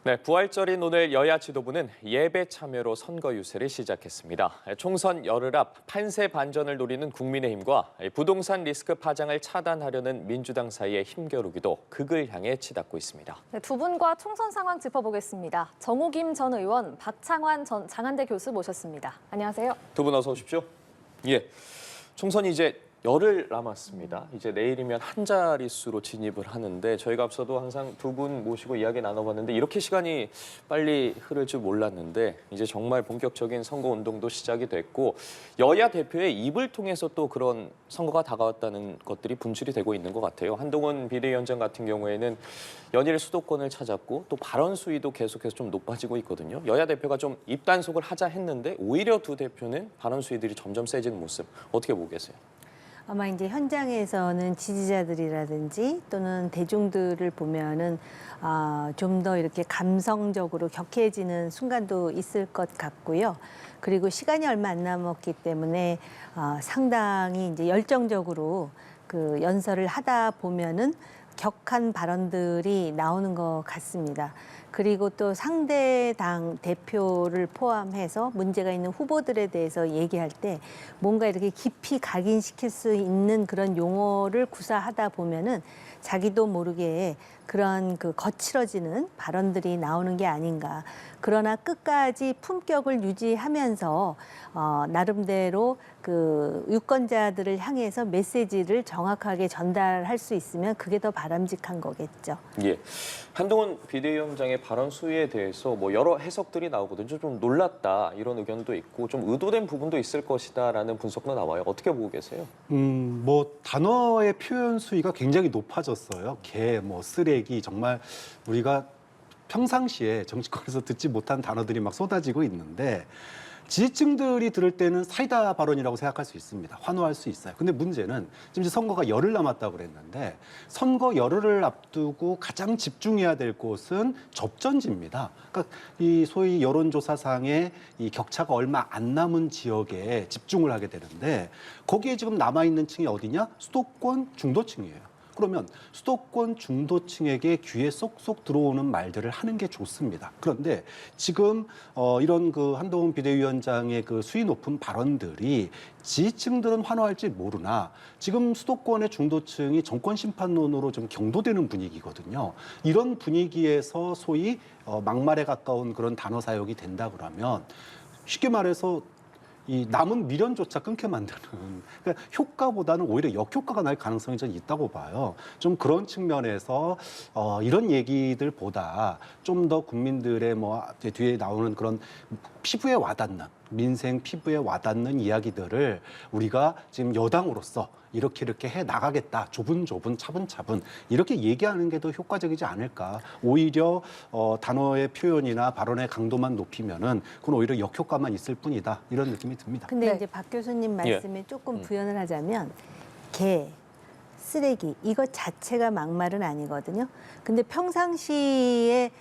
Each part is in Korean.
네, 부활절인 오늘 여야 지도부는 예배 참여로 선거 유세를 시작했습니다. 총선 열흘 앞 판세 반전을 노리는 국민의힘과 부동산 리스크 파장을 차단하려는 민주당 사이의 힘겨루기도 극을 향해 치닫고 있습니다. 네, 두 분과 총선 상황 짚어보겠습니다. 정호김 전 의원, 박창환 전 장한대 교수 모셨습니다. 안녕하세요. 두 분 어서 오십시오. 예, 총선이 이제 열흘 남았습니다. 이제 내일이면 한 자릿수로 진입을 하는데 저희가 앞서도 항상 두 분 모시고 이야기 나눠봤는데 이렇게 시간이 빨리 흐를 줄 몰랐는데 이제 정말 본격적인 선거운동도 시작이 됐고 여야 대표의 입을 통해서 또 그런 선거가 다가왔다는 것들이 분출이 되고 있는 것 같아요. 한동훈 비대위원장 같은 경우에는 연일 수도권을 찾았고 또 발언 수위도 계속해서 좀 높아지고 있거든요. 여야 대표가 좀 입단속을 하자 했는데 오히려 두 대표는 발언 수위들이 점점 세지는 모습 어떻게 보고 계세요? 아마 이제 현장에서는 지지자들이라든지 또는 대중들을 보면은 좀 더 이렇게 감성적으로 격해지는 순간도 있을 것 같고요. 그리고 시간이 얼마 안 남았기 때문에 상당히 이제 열정적으로 그 연설을 하다 보면은 격한 발언들이 나오는 것 같습니다. 그리고 또 상대 당 대표를 포함해서 문제가 있는 후보들에 대해서 얘기할 때 뭔가 이렇게 깊이 각인시킬 수 있는 그런 용어를 구사하다 보면은 자기도 모르게 그런 그 거칠어지는 발언들이 나오는 게 아닌가. 그러나 끝까지 품격을 유지하면서 나름대로 그 유권자들을 향해서 메시지를 정확하게 전달할 수 있으면 그게 더 바람직한 거겠죠. 예, 한동훈 비대위원장의 발언 수위에 대해서 뭐 여러 해석들이 나오거든요. 좀 놀랐다 이런 의견도 있고 좀 의도된 부분도 있을 것이다라는 분석도 나와요. 어떻게 보고 계세요? 뭐 단어의 표현 수위가 굉장히 높아졌어요. 개, 뭐 쓰레기 정말 우리가 평상시에 정치권에서 듣지 못한 단어들이 막 쏟아지고 있는데 지지층들이 들을 때는 사이다 발언이라고 생각할 수 있습니다. 환호할 수 있어요. 근데 문제는 지금 이제 선거가 열흘 남았다고 그랬는데 선거 열흘을 앞두고 가장 집중해야 될 곳은 접전지입니다. 그러니까 이 소위 여론조사상의 이 격차가 얼마 안 남은 지역에 집중을 하게 되는데 거기에 지금 남아있는 층이 어디냐? 수도권 중도층이에요. 그러면 수도권 중도층에게 귀에 쏙쏙 들어오는 말들을 하는 게 좋습니다. 그런데 지금 이런 그 한동훈 비대위원장의 그 수위 높은 발언들이 지지층들은 환호할지 모르나 지금 수도권의 중도층이 정권 심판론으로 좀 경도되는 분위기거든요. 이런 분위기에서 소위 막말에 가까운 그런 단어 사용이 된다 그러면 쉽게 말해서 이 남은 미련조차 끊게 만드는 그러니까 효과보다는 오히려 역효과가 날 가능성이 좀 있다고 봐요. 좀 그런 측면에서 이런 얘기들보다 좀 더 국민들의 뭐 뒤에 나오는 그런 피부에 와닿는 민생 피부에 와닿는 이야기들을 우리가 지금 여당으로서 이렇게 해 나가겠다. 조분조분 차분차분 이렇게 얘기하는 게 더 효과적이지 않을까. 오히려 단어의 표현이나 발언의 강도만 높이면은 그건 오히려 역효과만 있을 뿐이다. 이런 느낌이 듭니다. 근데 네. 이제 박 교수님 말씀에 조금 부연을 하자면 개, 쓰레기 이것 자체가 막말은 아니거든요. 근데 평상시에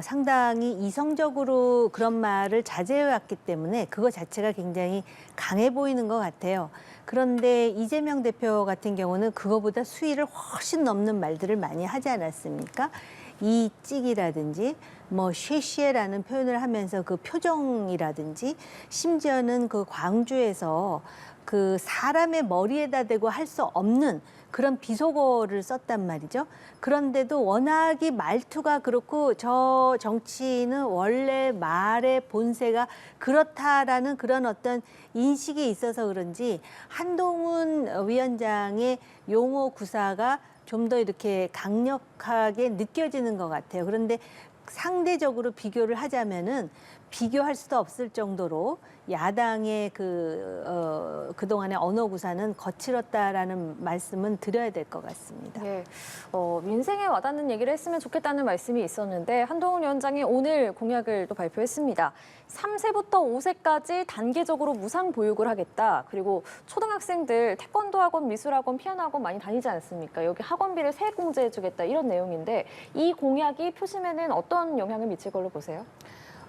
상당히 이성적으로 그런 말을 자제해왔기 때문에 그거 자체가 굉장히 강해 보이는 것 같아요. 그런데 이재명 대표 같은 경우는 그거보다 수위를 훨씬 넘는 말들을 많이 하지 않았습니까? 이 찍이라든지 뭐 쉐쉐라는 표현을 하면서 그 표정이라든지 심지어는 그 광주에서 그 사람의 머리에다 대고 할 수 없는 그런 비속어를 썼단 말이죠. 그런데도 워낙에 말투가 그렇고 저 정치인은 원래 말의 본세가 그렇다라는 그런 어떤 인식이 있어서 그런지 한동훈 위원장의 용어 구사가 좀 더 이렇게 강력하게 느껴지는 것 같아요. 그런데 상대적으로 비교를 하자면은 비교할 수도 없을 정도로 야당의 그동안의 언어 구사는 거칠었다라는 말씀은 드려야 될 것 같습니다. 예, 민생에 와닿는 얘기를 했으면 좋겠다는 말씀이 있었는데 한동훈 위원장이 오늘 공약을 또 발표했습니다. 3세부터 5세까지 단계적으로 무상 보육을 하겠다. 그리고 초등학생들 태권도 학원, 미술학원, 피아노 학원 많이 다니지 않습니까? 여기 학원비를 세액 공제해 주겠다 이런 내용인데 이 공약이 표심에는 어떤 영향을 미칠 걸로 보세요?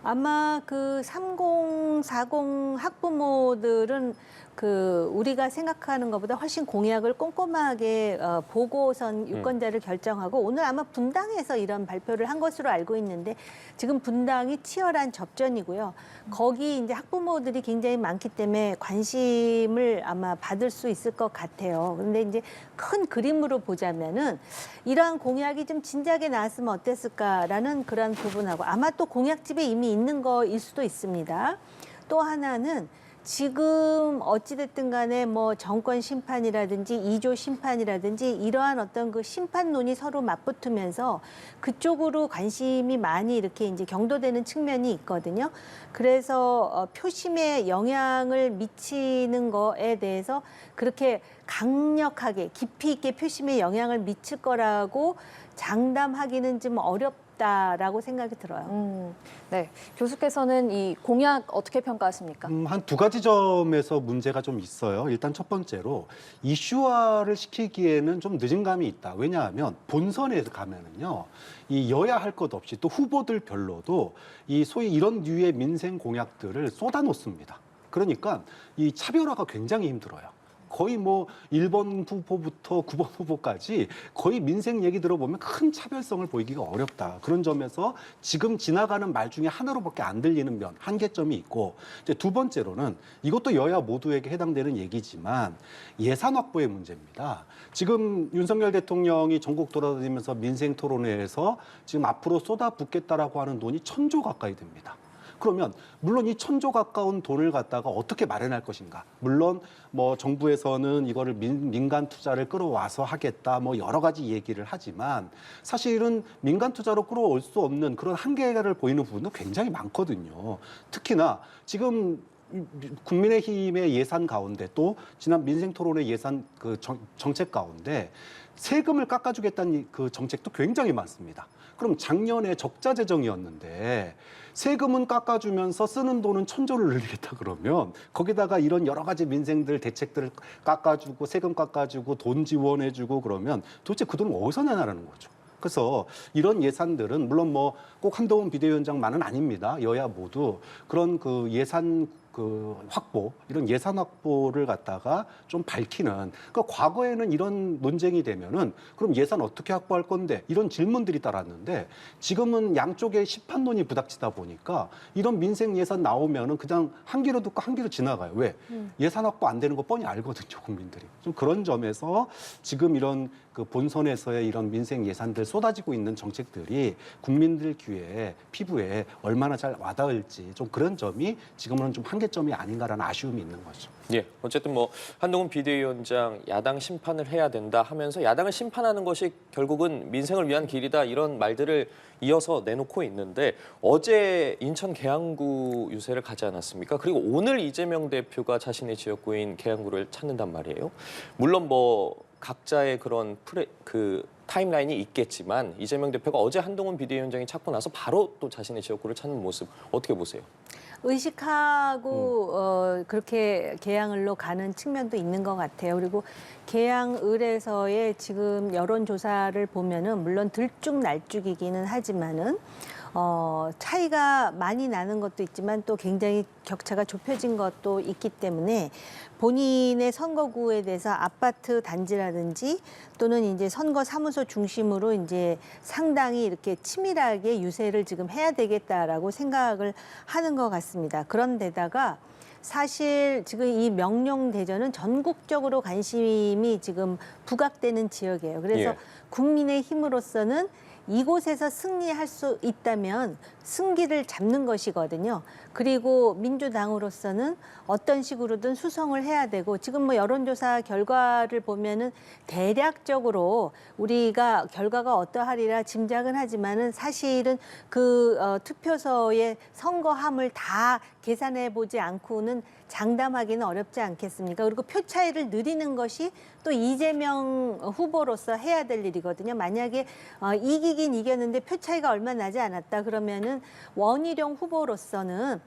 아마 그 30, 40 학부모들은 그 우리가 생각하는 것보다 훨씬 공약을 꼼꼼하게 보고선 유권자를 결정하고 오늘 아마 분당에서 이런 발표를 한 것으로 알고 있는데 지금 분당이 치열한 접전이고요. 거기 이제 학부모들이 굉장히 많기 때문에 관심을 아마 받을 수 있을 것 같아요. 근데 이제 큰 그림으로 보자면은 이러한 공약이 좀 진작에 나왔으면 어땠을까라는 그런 부분하고 아마 또 공약집에 이미 있는 거일 수도 있습니다. 또 하나는 지금 어찌됐든 간에 뭐 정권 심판이라든지 2조 심판이라든지 이러한 어떤 그 심판론이 서로 맞붙으면서 그쪽으로 관심이 많이 이렇게 이제 경도되는 측면이 있거든요. 그래서 표심에 영향을 미치는 거에 대해서 그렇게 강력하게 깊이 있게 표심에 영향을 미칠 거라고 장담하기는 좀 어렵다라고 생각이 들어요. 네, 교수께서는 이 공약 어떻게 평가하십니까? 한 두 가지 점에서 문제가 좀 있어요. 일단 첫 번째로 이슈화를 시키기에는 좀 늦은 감이 있다. 왜냐하면 본선에 가면은요, 이 여야 할 것 없이 또 후보들별로도 이 소위 이런 류의 민생 공약들을 쏟아놓습니다. 그러니까 이 차별화가 굉장히 힘들어요. 거의 뭐 1번 후보부터 9번 후보까지 거의 민생 얘기 들어보면 큰 차별성을 보이기가 어렵다. 그런 점에서 지금 지나가는 말 중에 하나로밖에 안 들리는 면, 한계점이 있고, 이제 두 번째로는 이것도 여야 모두에게 해당되는 얘기지만 예산 확보의 문제입니다. 지금 윤석열 대통령이 전국 돌아다니면서 민생 토론회에서 지금 앞으로 쏟아붓겠다라고 하는 돈이 1,000조 가까이 됩니다. 그러면 물론 이 1,000조 가까운 돈을 갖다가 어떻게 마련할 것인가? 물론 뭐 정부에서는 이거를 민간 투자를 끌어와서 하겠다, 뭐 여러 가지 얘기를 하지만 사실은 민간 투자로 끌어올 수 없는 그런 한계를 보이는 부분도 굉장히 많거든요. 특히나 지금 국민의힘의 예산 가운데 또 지난 민생토론의 예산 그 정책 가운데 세금을 깎아주겠다는 그 정책도 굉장히 많습니다. 그럼 작년에 적자 재정이었는데 세금은 깎아주면서 쓰는 돈은 1,000조를 늘리겠다 그러면 거기다가 이런 여러 가지 민생들 대책들을 깎아주고 세금 깎아주고 돈 지원해주고 그러면 도대체 그 돈을 어디서 내나라는 거죠. 그래서 이런 예산들은 물론 뭐 꼭 한동훈 비대위원장만은 아닙니다. 여야 모두 그런 그 예산 그 확보, 이런 예산 확보를 갖다가 좀 밝히는, 그러니까 과거에는 이런 논쟁이 되면은 그럼 예산 어떻게 확보할 건데 이런 질문들이 따랐는데 지금은 양쪽에 심판론이 부닥치다 보니까 이런 민생 예산 나오면은 그냥 한 귀로 듣고 한 귀로 지나가요. 왜? 예산 확보 안 되는 거 뻔히 알거든요, 국민들이. 좀 그런 점에서 지금 이런 그 본선에서의 이런 민생 예산들 쏟아지고 있는 정책들이 국민들 귀에 피부에 얼마나 잘 와닿을지 좀 그런 점이 지금은 좀 한계점이 아닌가라는 아쉬움이 있는 거죠. 예, 어쨌든 뭐 한동훈 비대위원장 야당 심판을 해야 된다 하면서 야당을 심판하는 것이 결국은 민생을 위한 길이다 이런 말들을 이어서 내놓고 있는데 어제 인천 계양구 유세를 가지 않았습니까? 그리고 오늘 이재명 대표가 자신의 지역구인 계양구를 찾는단 말이에요. 물론 뭐 각자의 그런 타임라인이 있겠지만 이재명 대표가 어제 한동훈 비대위원장이 찾고 나서 바로 또 자신의 지역구를 찾는 모습 어떻게 보세요? 의식하고 그렇게 계양을로 가는 측면도 있는 것 같아요. 그리고 계양을에서의 지금 여론조사를 보면은 물론 들쭉날쭉이기는 하지만은 차이가 많이 나는 것도 있지만 또 굉장히 격차가 좁혀진 것도 있기 때문에 본인의 선거구에 대해서 아파트 단지라든지 또는 이제 선거 사무소 중심으로 이제 상당히 이렇게 치밀하게 유세를 지금 해야 되겠다라고 생각을 하는 것 같습니다. 그런데다가 사실 지금 이 명령대전은 전국적으로 관심이 지금 부각되는 지역이에요. 그래서 예. 국민의힘으로서는 이곳에서 승리할 수 있다면 승기를 잡는 것이거든요. 그리고 민주당으로서는 어떤 식으로든 수성을 해야 되고 지금 뭐 여론조사 결과를 보면은 대략적으로 우리가 결과가 어떠하리라 짐작은 하지만은 사실은 그 투표소의 선거함을 다 계산해 보지 않고는 장담하기는 어렵지 않겠습니까? 그리고 표 차이를 늘리는 것이 또 이재명 후보로서 해야 될 일이거든요. 만약에 이기긴 이겼는데 표 차이가 얼마 나지 않았다 그러면은 원희룡 후보로서는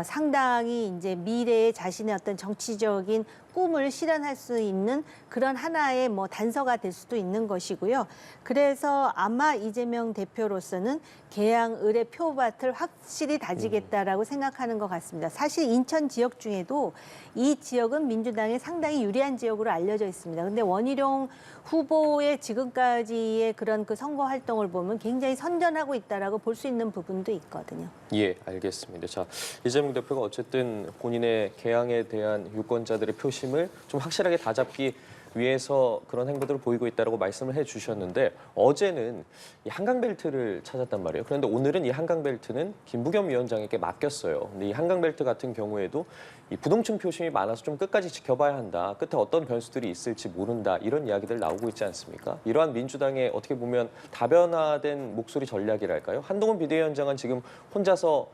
상당히 이제 미래의 자신의 어떤 정치적인 꿈을 실현할 수 있는 그런 하나의 뭐 단서가 될 수도 있는 것이고요. 그래서 아마 이재명 대표로서는 계양 을의 표밭을 확실히 다지겠다라고 생각하는 것 같습니다. 사실 인천 지역 중에도 이 지역은 민주당에 상당히 유리한 지역으로 알려져 있습니다. 근데 원희룡 후보의 지금까지의 그런 그 선거 활동을 보면 굉장히 선전하고 있다라고 볼 수 있는 부분도 있거든요. 예, 알겠습니다. 자, 이재명 대표가 어쨌든 본인의 개항에 대한 유권자들의 표심을 좀 확실하게 다잡기 위해서 그런 행보들을 보이고 있다고 말씀을 해주셨는데 어제는 이 한강벨트를 찾았단 말이에요. 그런데 오늘은 이 한강벨트는 김부겸 위원장에게 맡겼어요. 근데 이 한강벨트 같은 경우에도 이 부동층 표심이 많아서 좀 끝까지 지켜봐야 한다. 끝에 어떤 변수들이 있을지 모른다. 이런 이야기들 나오고 있지 않습니까? 이러한 민주당의 어떻게 보면 다변화된 목소리 전략이랄까요? 한동훈 비대위원장은 지금 혼자서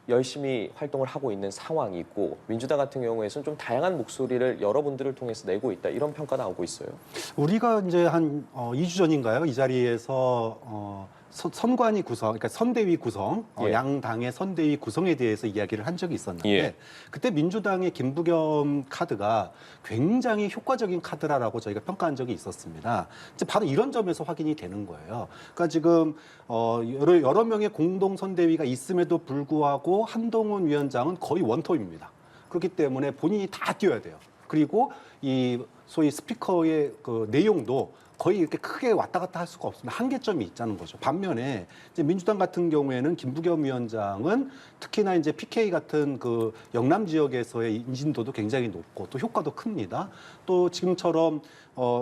열심히 활동을 하고 있는 상황이고 민주당 같은 경우에는 좀 다양한 목소리를 여러분들을 통해서 내고 있다. 이런 평가 나오고 있어요. 우리가 이제 한 2주 전인가요? 이 자리에서 선관위 구성, 그러니까 선대위 구성, 예. 양 당의 선대위 구성에 대해서 이야기를 한 적이 있었는데 예. 그때 민주당의 김부겸 카드가 굉장히 효과적인 카드라고 저희가 평가한 적이 있었습니다. 이제 바로 이런 점에서 확인이 되는 거예요. 그러니까 지금 여러 명의 공동 선대위가 있음에도 불구하고 한동훈 위원장은 거의 원톱입니다. 그렇기 때문에 본인이 다 뛰어야 돼요. 그리고 이 소위 스피커의 그 내용도 거의 이렇게 크게 왔다 갔다 할 수가 없습니다. 한계점이 있다는 거죠. 반면에 이제 민주당 같은 경우에는 김부겸 위원장은 특히나 이제 PK 같은 그 영남 지역에서의 인지도도 굉장히 높고 또 효과도 큽니다. 또 지금처럼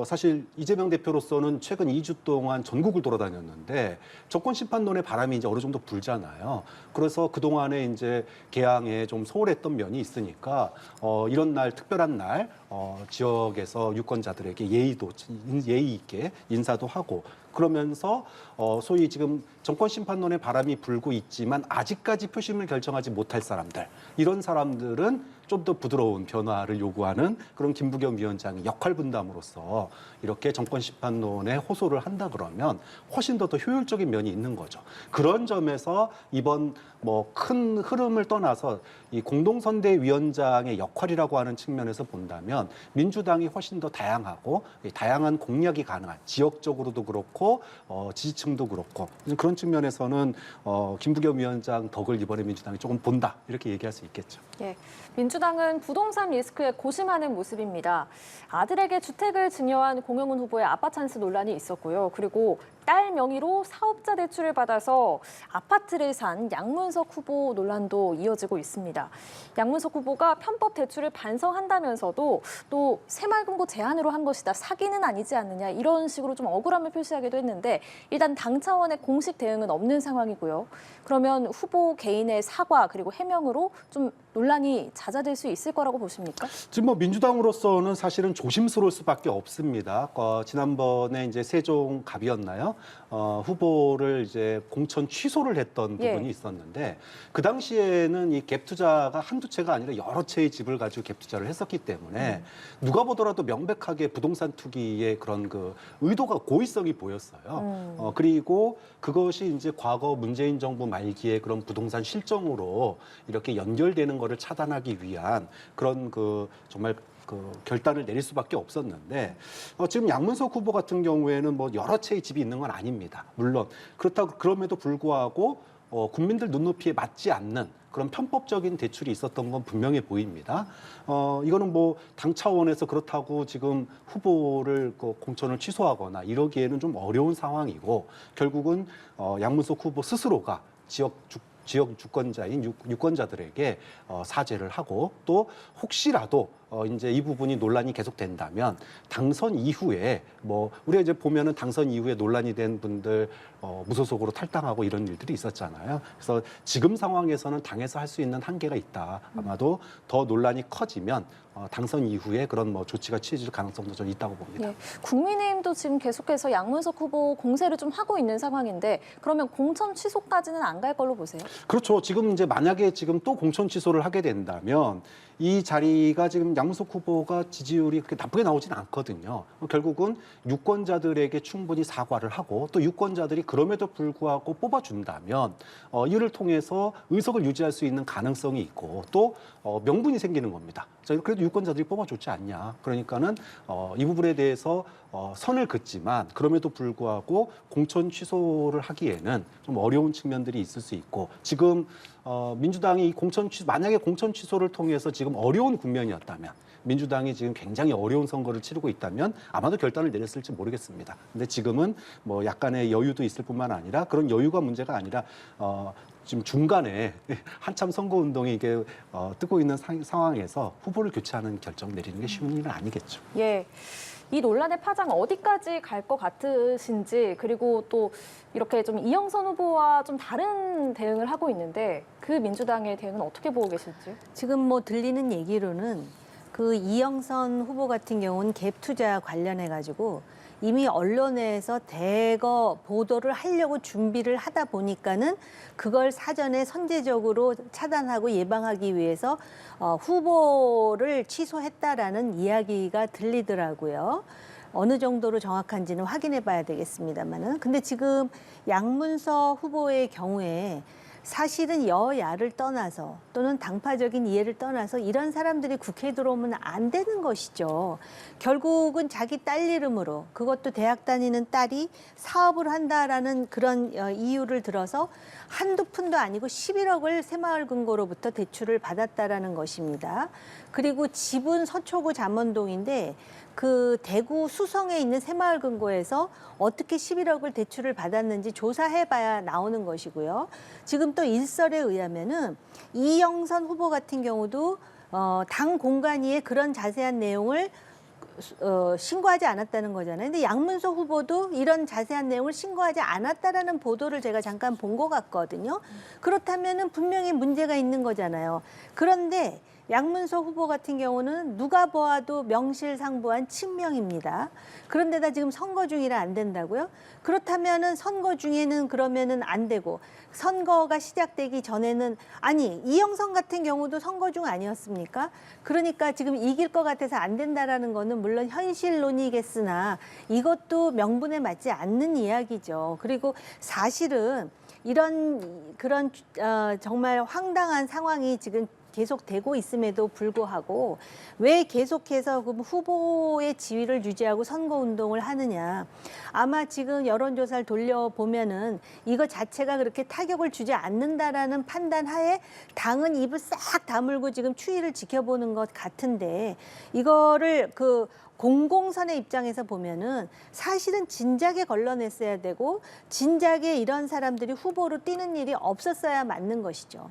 사실 이재명 대표로서는 최근 2주 동안 전국을 돌아다녔는데 정권 심판론의 바람이 이제 어느 정도 불잖아요. 그래서 그 동안에 이제 개항에 좀 소홀했던 면이 있으니까 이런 날 특별한 날 지역에서 유권자들에게 예의 있게 인사도 하고 그러면서 소위 지금 정권 심판론의 바람이 불고 있지만 아직까지 표심을 결정하지 못할 사람들 이런 사람들은 좀 더 부드러운 변화를 요구하는 그런 김부겸 위원장이 역할 분담으로써 이렇게 정권 심판론에 호소를 한다 그러면 훨씬 더 효율적인 면이 있는 거죠. 그런 점에서 이번 뭐 큰 흐름을 떠나서 이 공동선대위원장의 역할이라고 하는 측면에서 본다면 민주당이 훨씬 더 다양하고 다양한 공략이 가능한 지역적으로도 그렇고 지지층도 그렇고 그런 측면에서는 김부겸 위원장 덕을 이번에 민주당이 조금 본다 이렇게 얘기할 수 있겠죠. 예, 민주당은 부동산 리스크에 고심하는 모습입니다. 아들에게 주택을 증여한 공영훈 후보의 아빠 찬스 논란이 있었고요. 그리고 딸 명의로 사업자 대출을 받아서 아파트를 산 양문석 후보 논란도 이어지고 있습니다. 양문석 후보가 편법 대출을 반성한다면서도 또 새마을금고 제한으로 한 것이다. 사기는 아니지 않느냐 이런 식으로 좀 억울함을 표시하기도 했는데 일단 당 차원의 공식 대응은 없는 상황이고요. 그러면 후보 개인의 사과 그리고 해명으로 좀 논란이 잦아들 수 있을 거라고 보십니까? 지금 뭐 민주당으로서는 사실은 조심스러울 수밖에 없습니다. 지난번에 이제 세종갑이었나요? 후보를 이제 공천 취소를 했던 부분이 있었는데 그 당시에는 이 갭 투자가 한두 채가 아니라 여러 채의 집을 가지고 갭 투자를 했었기 때문에 누가 보더라도 명백하게 부동산 투기의 그런 그 의도가 고의성이 보였어요. 그리고 그것이 이제 과거 문재인 정부 말기에 그런 부동산 실정으로 이렇게 연결되는 거를 차단하기 위한 그런 그 정말 그 결단을 내릴 수밖에 없었는데 지금 양문석 후보 같은 경우에는 뭐 여러 채의 집이 있는 건 아닙니다. 물론 그럼에도 불구하고 국민들 눈높이에 맞지 않는 그런 편법적인 대출이 있었던 건 분명해 보입니다. 이거는 뭐 당 차원에서 그렇다고 지금 후보를 공천을 취소하거나 이러기에는 좀 어려운 상황이고 결국은 양문석 후보 스스로가 지역 주권자인 유권자들에게 사죄를 하고 또 혹시라도 이제 이 부분이 논란이 계속된다면 당선 이후에 뭐 우리가 이제 보면은 당선 이후에 논란이 된 분들 무소속으로 탈당하고 이런 일들이 있었잖아요. 그래서 지금 상황에서는 당에서 할 수 있는 한계가 있다. 아마도 더 논란이 커지면 당선 이후에 그런 뭐 조치가 취해질 가능성도 좀 있다고 봅니다. 예, 국민의힘도 지금 계속해서 양문석 후보 공세를 좀 하고 있는 상황인데 그러면 공천 취소까지는 안 갈 걸로 보세요? 그렇죠. 지금 이제 만약에 지금 또 공천 취소를 하게 된다면 이 자리가 지금 양문석 후보가 지지율이 그렇게 나쁘게 나오지는 않거든요. 결국은 유권자들에게 충분히 사과를 하고 또 유권자들이 그럼에도 불구하고 뽑아준다면 이를 통해서 의석을 유지할 수 있는 가능성이 있고 또 명분이 생기는 겁니다. 자, 그래도 유권자들이 뽑아줬지 않냐. 그러니까는 이 부분에 대해서 선을 긋지만 그럼에도 불구하고 공천 취소를 하기에는 좀 어려운 측면들이 있을 수 있고 지금 민주당이 만약에 공천 취소를 통해서 지금 어려운 국면이었다면 민주당이 지금 굉장히 어려운 선거를 치르고 있다면 아마도 결단을 내렸을지 모르겠습니다. 근데 지금은 뭐 약간의 여유도 있을 뿐만 아니라 그런 여유가 문제가 아니라 지금 중간에 한참 선거 운동이 이게 뜨고 있는 상황에서 후보를 교체하는 결정 내리는 게 쉬운 일은 아니겠죠. 예. 이 논란의 파장 어디까지 갈 것 같으신지 그리고 또 이렇게 좀 이영선 후보와 좀 다른 대응을 하고 있는데 그 민주당의 대응은 어떻게 보고 계실지요? 지금 뭐 들리는 얘기로는 그 이영선 후보 같은 경우는 갭 투자 관련해 가지고 이미 언론에서 대거 보도를 하려고 준비를 하다 보니까는 그걸 사전에 선제적으로 차단하고 예방하기 위해서 후보를 취소했다라는 이야기가 들리더라고요. 어느 정도로 정확한지는 확인해 봐야 되겠습니다만은. 근데 지금 양문석 후보의 경우에 사실은 여야를 떠나서 또는 당파적인 이해를 떠나서 이런 사람들이 국회에 들어오면 안 되는 것이죠. 결국은 자기 딸 이름으로 그것도 대학 다니는 딸이 사업을 한다라는 그런 이유를 들어서 한두 푼도 아니고 11억을 새마을금고로부터 대출을 받았다라는 것입니다. 그리고 집은 서초구 잠원동인데 그 대구 수성에 있는 새마을금고에서 어떻게 11억을 대출을 받았는지 조사해봐야 나오는 것이고요. 지금 또 일설에 의하면은 이영선 후보 같은 경우도 당 공관위에 그런 자세한 내용을 신고하지 않았다는 거잖아요. 근데 양문석 후보도 이런 자세한 내용을 신고하지 않았다라는 보도를 제가 잠깐 본 것 같거든요. 그렇다면은 분명히 문제가 있는 거잖아요. 그런데 양문석 후보 같은 경우는 누가 보아도 명실상부한 친명입니다. 그런데다 지금 선거 중이라 안 된다고요? 그렇다면은 선거 중에는 그러면은 안 되고 선거가 시작되기 전에는 아니 이영선 같은 경우도 선거 중 아니었습니까? 그러니까 지금 이길 것 같아서 안 된다라는 거는 물론 현실론이겠으나 이것도 명분에 맞지 않는 이야기죠. 그리고 사실은 그런 정말 황당한 상황이 지금 계속되고 있음에도 불구하고 왜 계속해서 그 후보의 지위를 유지하고 선거운동을 하느냐. 아마 지금 여론조사를 돌려보면은 이거 자체가 그렇게 타격을 주지 않는다라는 판단하에 당은 입을 싹 다물고 지금 추이를 지켜보는 것 같은데 이거를 공공선의 입장에서 보면은 사실은 진작에 걸러냈어야 되고 진작에 이런 사람들이 후보로 뛰는 일이 없었어야 맞는 것이죠.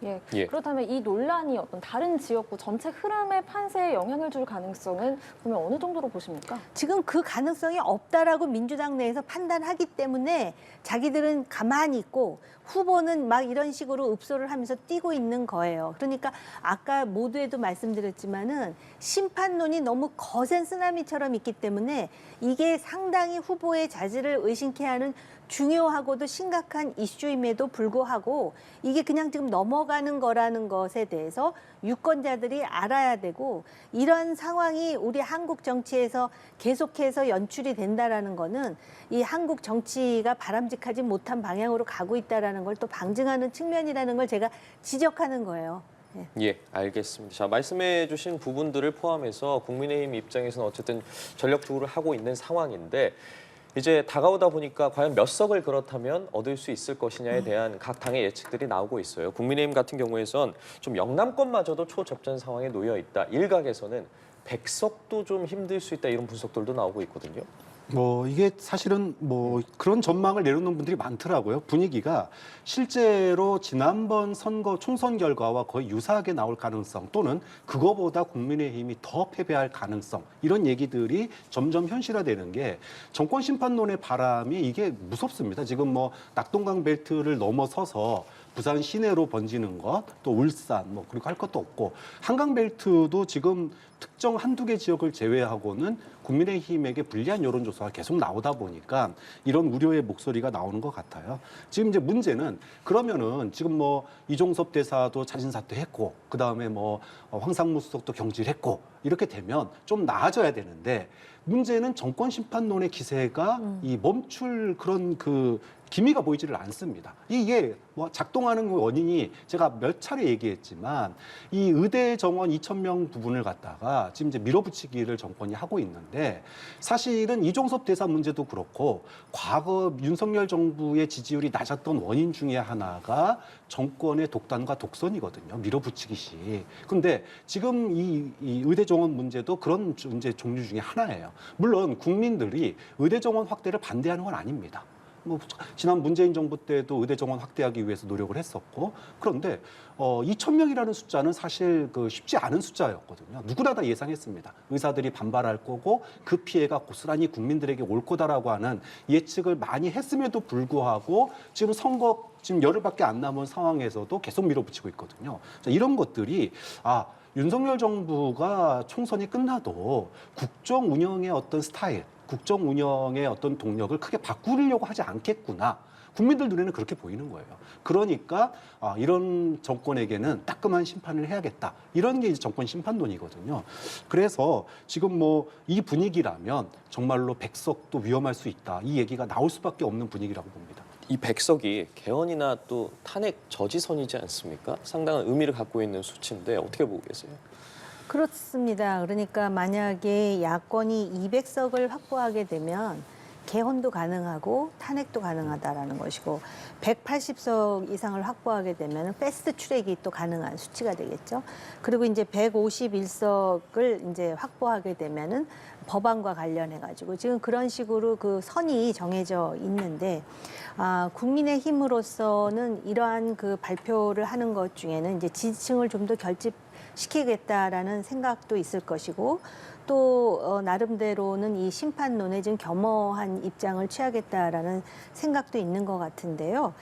예. 예. 그렇다면 이 논란이 어떤 다른 지역구 전체 흐름의 판세에 영향을 줄 가능성은 그러면 어느 정도로 보십니까? 지금 그 가능성이 없다라고 민주당 내에서 판단하기 때문에 자기들은 가만히 있고 후보는 막 이런 식으로 읍소를 하면서 뛰고 있는 거예요. 그러니까 아까 모두에도 말씀드렸지만은 심판론이 너무 거센 쓰나미처럼 있기 때문에 이게 상당히 후보의 자질을 의심케 하는 중요하고도 심각한 이슈임에도 불구하고 이게 그냥 지금 넘어가는 거라는 것에 대해서 유권자들이 알아야 되고 이런 상황이 우리 한국 정치에서 계속해서 연출이 된다라는 거는 이 한국 정치가 바람직하지 못한 방향으로 가고 있다라는 걸 또 방증하는 측면이라는 걸 제가 지적하는 거예요. 예, 알겠습니다. 자, 말씀해 주신 부분들을 포함해서 국민의힘 입장에서는 어쨌든 전력투구를 하고 있는 상황인데 이제 다가오다 보니까 과연 몇 석을 그렇다면 얻을 수 있을 것이냐에 대한 각 당의 예측들이 나오고 있어요. 국민의힘 같은 경우에선 좀 영남권마저도 초접전 상황에 놓여 있다. 일각에서는 100석도 좀 힘들 수 있다 이런 분석들도 나오고 있거든요. 이게 사실은 그런 전망을 내놓는 분들이 많더라고요. 분위기가 실제로 지난번 선거 총선 결과와 거의 유사하게 나올 가능성 또는 그거보다 국민의힘이 더 패배할 가능성 이런 얘기들이 점점 현실화되는 게 정권 심판론의 바람이 이게 무섭습니다. 지금 낙동강 벨트를 넘어서서 부산 시내로 번지는 것, 또 울산 뭐 그리고 할 것도 없고 한강벨트도 지금 특정 한두 개 지역을 제외하고는 국민의힘에게 불리한 여론조사가 계속 나오다 보니까 이런 우려의 목소리가 나오는 것 같아요. 지금 이제 문제는 그러면은 지금 뭐 이종섭 대사도 자진 사퇴했고 그 다음에 뭐 황상무 수석도 경질했고 이렇게 되면 좀 나아져야 되는데 문제는 정권 심판론의 기세가 이 멈출 그런 그 기미가 보이지를 않습니다. 이게 뭐 작동하는 원인이 제가 몇 차례 얘기했지만 이 의대 정원 2,000명 부분을 갖다가 지금 이제 밀어붙이기를 정권이 하고 있는데 사실은 이종섭 대사 문제도 그렇고 과거 윤석열 정부의 지지율이 낮았던 원인 중에 하나가 정권의 독단과 독선이거든요. 밀어붙이기식. 근데 지금 이 의대 정원 문제도 그런 이제 종류 중에 하나예요. 물론 국민들이 의대 정원 확대를 반대하는 건 아닙니다. 뭐 지난 문재인 정부 때도 의대 정원 확대하기 위해서 노력을 했었고 그런데 2,000명이라는 숫자는 사실 그 쉽지 않은 숫자였거든요. 누구나 다 예상했습니다. 의사들이 반발할 거고 그 피해가 고스란히 국민들에게 올 거다라고 하는 예측을 많이 했음에도 불구하고 지금 선거 지금 열흘밖에 안 남은 상황에서도 계속 밀어붙이고 있거든요. 자, 이런 것들이 윤석열 정부가 총선이 끝나도 국정 운영의 어떤 스타일, 국정 운영의 어떤 동력을 크게 바꾸려고 하지 않겠구나. 국민들 눈에는 그렇게 보이는 거예요. 그러니까 이런 정권에게는 따끔한 심판을 해야겠다. 이런 게 이제 정권 심판론이거든요. 그래서 지금 뭐 이 분위기라면 정말로 백석도 위험할 수 있다. 이 얘기가 나올 수밖에 없는 분위기라고 봅니다. 이 백석이 개헌이나 또 탄핵 저지선이지 않습니까? 상당한 의미를 갖고 있는 수치인데 어떻게 보고 계세요? 그렇습니다. 그러니까 만약에 야권이 200석을 확보하게 되면 개헌도 가능하고 탄핵도 가능하다라는 것이고 180석 이상을 확보하게 되면 패스트 트랙이 또 가능한 수치가 되겠죠. 그리고 이제 151석을 이제 확보하게 되면은 법안과 관련해 가지고 지금 그런 식으로 그 선이 정해져 있는데 국민의힘으로서는 이러한 그 발표를 하는 것 중에는 이제 지지층을 좀 더 결집시키겠다라는 생각도 있을 것이고 또 나름대로는 이 심판론에 좀 겸허한 입장을 취하겠다라는 생각도 있는 것 같은데요.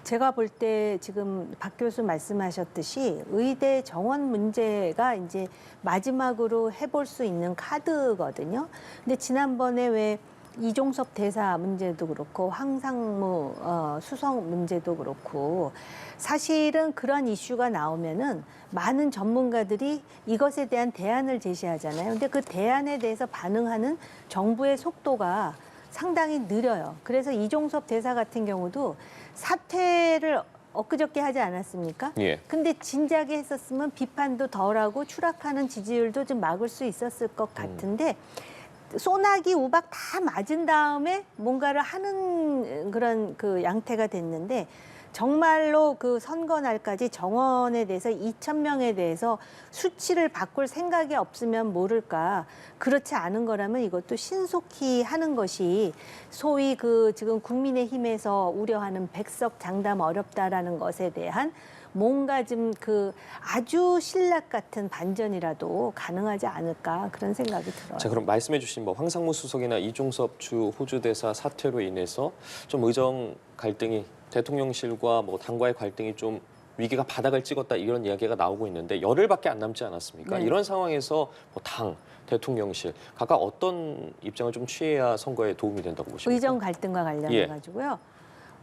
제가 볼 때 지금 박 교수 말씀하셨듯이 의대 정원 문제가 이제 마지막으로 해볼 수 있는 카드거든요. 근데 지난번에 왜 이종섭 대사 문제도 그렇고 황상무 수석 문제도 그렇고 사실은 그런 이슈가 나오면은 많은 전문가들이 이것에 대한 대안을 제시하잖아요. 근데 그 대안에 대해서 반응하는 정부의 속도가 상당히 느려요. 그래서 이종섭 대사 같은 경우도 사퇴를 엊그저께 하지 않았습니까? 예. 근데 진작에 했었으면 비판도 덜하고 추락하는 지지율도 좀 막을 수 있었을 것 같은데 소나기 우박 다 맞은 다음에 뭔가를 하는 그런 그 양태가 됐는데 정말로 그 선거 날까지 정원에 대해서 2,000명에 대해서 수치를 바꿀 생각이 없으면 모를까. 그렇지 않은 거라면 이것도 신속히 하는 것이 소위 그 지금 국민의힘에서 우려하는 백석 장담 어렵다라는 것에 대한 뭔가 좀 그 아주 신락 같은 반전이라도 가능하지 않을까 그런 생각이 들어요. 자, 그럼 말씀해주신 뭐 황상무 수석이나 이종섭 주 호주 대사 사퇴로 인해서 좀 의정 갈등이 대통령실과 뭐 당과의 갈등이 좀 위기가 바닥을 찍었다 이런 이야기가 나오고 있는데 열흘밖에 안 남지 않았습니까? 네. 이런 상황에서 뭐 당, 대통령실 각각 어떤 입장을 좀 취해야 선거에 도움이 된다고 보십니까? 의정 갈등과 관련해 가지고요.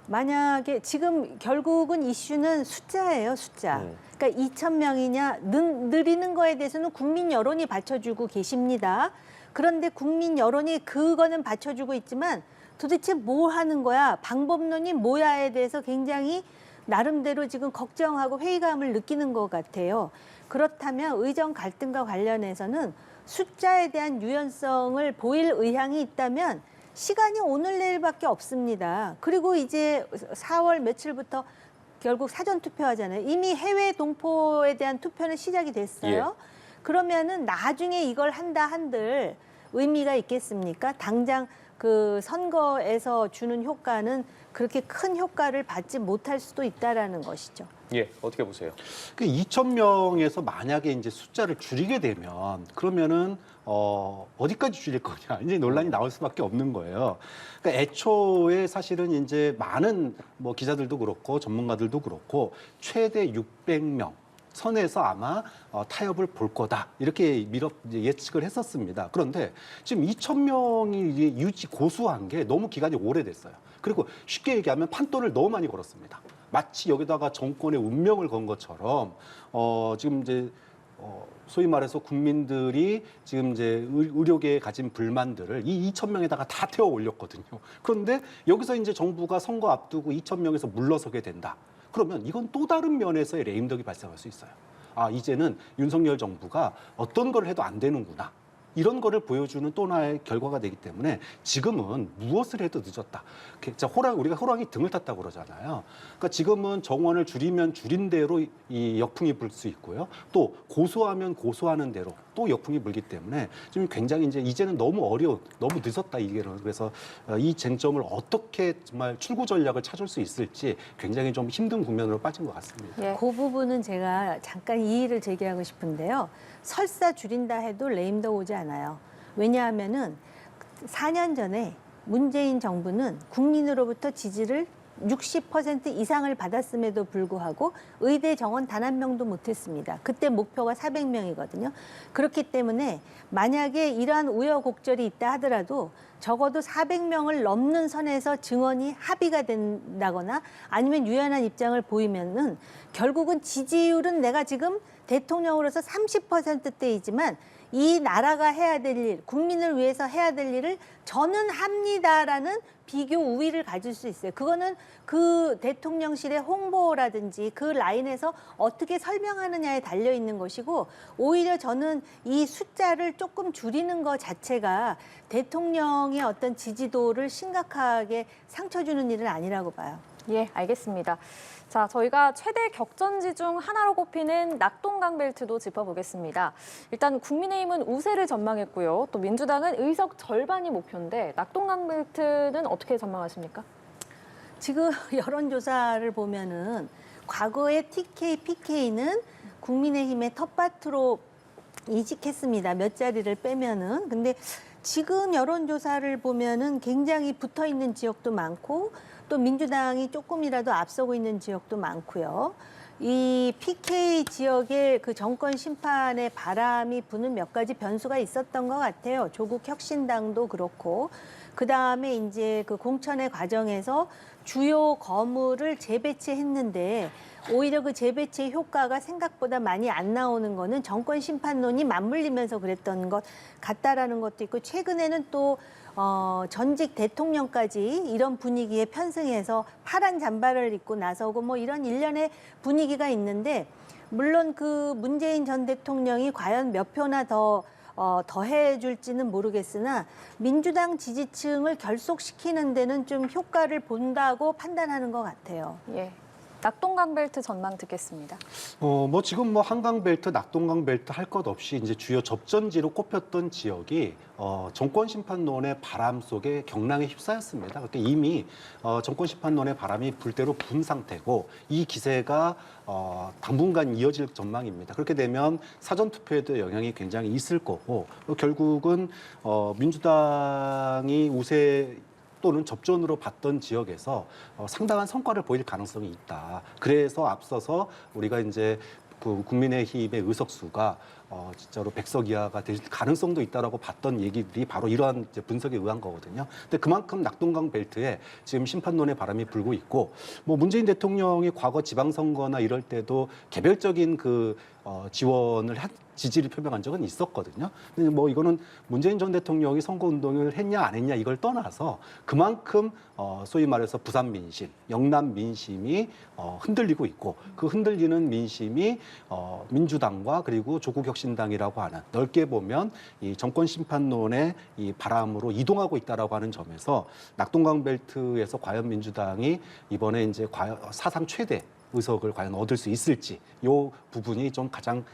만약에 지금 결국은 이슈는 숫자예요, 숫자. 그러니까 2,000명이냐 늘리는 거에 대해서는 국민 여론이 받쳐주고 계십니다. 그런데 국민 여론이 그거는 받쳐주고 있지만 도대체 뭐 하는 거야? 방법론이 뭐야에 대해서 굉장히 나름대로 지금 걱정하고 회의감을 느끼는 것 같아요. 그렇다면 의정 갈등과 관련해서는 숫자에 대한 유연성을 보일 의향이 있다면 시간이 오늘 내일밖에 없습니다. 그리고 이제 4월 며칠부터 결국 사전 투표하잖아요. 이미 해외 동포에 대한 투표는 시작이 됐어요. 그러면은 나중에 이걸 한다 한들 의미가 있겠습니까? 당장 그 선거에서 주는 효과는 그렇게 큰 효과를 받지 못할 수도 있다라는 것이죠. 예, 어떻게 보세요? 그 2,000명에서 만약에 이제 숫자를 줄이게 되면 그러면은 어디까지 줄일 거냐 이제 논란이 나올 수밖에 없는 거예요. 그러니까 애초에 사실은 이제 많은 뭐 기자들도 그렇고 전문가들도 그렇고 최대 600명. 선에서 아마 타협을 볼 거다 이렇게 예측을 했었습니다. 그런데 지금 2,000명이 고수한 게 너무 기간이 오래됐어요. 그리고 쉽게 얘기하면 판돈을 너무 많이 걸었습니다. 마치 여기다가 정권의 운명을 건 것처럼 지금 이제 소위 말해서 국민들이 지금 이제 의료계에 가진 불만들을 이 2,000명에다가 다 태워 올렸거든요. 그런데 여기서 이제 정부가 선거 앞두고 2,000명에서 물러서게 된다. 그러면 이건 또 다른 면에서의 레임덕이 발생할 수 있어요. 아, 이제는 윤석열 정부가 어떤 걸 해도 안 되는구나. 이런 거를 보여주는 또 하나의 결과가 되기 때문에 지금은 무엇을 해도 늦었다. 우리가 호랑이 등을 탔다고 그러잖아요. 그러니까 지금은 정원을 줄이면 줄인 대로 이 역풍이 불 수 있고요. 또 고소하면 고소하는 대로 또 역풍이 불기 때문에 지금 굉장히 이제는 너무 너무 늦었다 이게. 그래서 이 쟁점을 어떻게 정말 출구 전략을 찾을 수 있을지 굉장히 좀 힘든 국면으로 빠진 것 같습니다. 예. 그 부분은 제가 잠깐 이의를 제기하고 싶은데요. 설사 줄인다 해도 레임덕 오지 않아요. 왜냐하면은 4년 전에 문재인 정부는 국민으로부터 지지를 60% 이상을 받았음에도 불구하고 의대 정원 단 한 명도 못했습니다. 그때 목표가 400명이거든요. 그렇기 때문에 만약에 이러한 우여곡절이 있다 하더라도 적어도 400명을 넘는 선에서 증언이 합의가 된다거나 아니면 유연한 입장을 보이면은 결국은 지지율은 내가 지금 대통령으로서 30%대이지만 이 나라가 해야 될 일, 국민을 위해서 해야 될 일을 저는 합니다라는 비교 우위를 가질 수 있어요. 그거는 그 대통령실의 홍보라든지 그 라인에서 어떻게 설명하느냐에 달려 있는 것이고, 오히려 저는 이 숫자를 조금 줄이는 것 자체가 대통령의 어떤 지지도를 심각하게 상처 주는 일은 아니라고 봐요. 예, 알겠습니다. 자, 저희가 최대 격전지 중 하나로 꼽히는 낙동강 벨트도 짚어보겠습니다. 일단 국민의힘은 우세를 전망했고요. 또 민주당은 의석 절반이 목표인데 낙동강 벨트는 어떻게 전망하십니까? 지금 여론조사를 보면은 과거의 TK, PK는 국민의힘의 텃밭으로 이직했습니다. 몇 자리를 빼면은. 근데 지금 여론조사를 보면은 굉장히 붙어 있는 지역도 많고 또 민주당이 조금이라도 앞서고 있는 지역도 많고요. 이 PK 지역의 그 정권 심판의 바람이 부는 몇 가지 변수가 있었던 것 같아요. 조국 혁신당도 그렇고, 그 다음에 이제 그 공천의 과정에서 주요 거물을 재배치했는데 오히려 그 재배치 효과가 생각보다 많이 안 나오는 거는 정권 심판론이 맞물리면서 그랬던 것 같다라는 것도 있고, 최근에는 또 전직 대통령까지 이런 분위기에 편승해서 파란 잠바를 입고 나서고 뭐 이런 일련의 분위기가 있는데, 물론 그 문재인 전 대통령이 과연 몇 표나 더해줄지는 모르겠으나 민주당 지지층을 결속시키는 데는 좀 효과를 본다고 판단하는 것 같아요. 예. 낙동강 벨트 전망 듣겠습니다. 뭐 지금 뭐 한강 벨트, 낙동강 벨트 할 것 없이 이제 주요 접전지로 꼽혔던 지역이 정권 심판론의 바람 속에 경랑에 휩싸였습니다. 그러니까 이미 정권 심판론의 바람이 불대로 분 상태고 이 기세가 당분간 이어질 전망입니다. 그렇게 되면 사전 투표에도 영향이 굉장히 있을 거고, 결국은 민주당이 우세 또는 접전으로 봤던 지역에서 상당한 성과를 보일 가능성이 있다. 그래서 앞서서 우리가 이제 그 국민의힘의 의석수가 진짜로 100석 이하가 될 가능성도 있다라고 봤던 얘기들이 바로 이러한 이제 분석에 의한 거거든요. 근데 그만큼 낙동강 벨트에 지금 심판론의 바람이 불고 있고, 뭐 문재인 대통령이 과거 지방선거나 이럴 때도 개별적인 그 지원을 지지를 표명한 적은 있었거든요. 근데 뭐 이거는 문재인 전 대통령이 선거운동을 했냐 안 했냐 이걸 떠나서 그만큼 소위 말해서 부산 민심, 영남 민심이 흔들리고 있고, 그 흔들리는 민심이 민주당과 그리고 조국혁신당이라고 하는, 넓게 보면 이 정권 심판론의 이 바람으로 이동하고 있다라고 하는 점에서 낙동강 벨트에서 과연 민주당이 이번에 이제 과연 사상 최대 의석을 과연 얻을 수 있을지, 이 부분이 좀 가장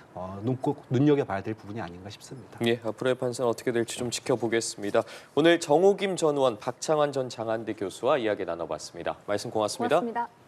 눈여겨봐야 될 부분이 아닌가 싶습니다. 예, 앞으로의 판세는 어떻게 될지 좀 지켜보겠습니다. 오늘 정호김 전 의원, 박창환 전 장한대 교수와 이야기 나눠봤습니다. 말씀 고맙습니다. 고맙습니다.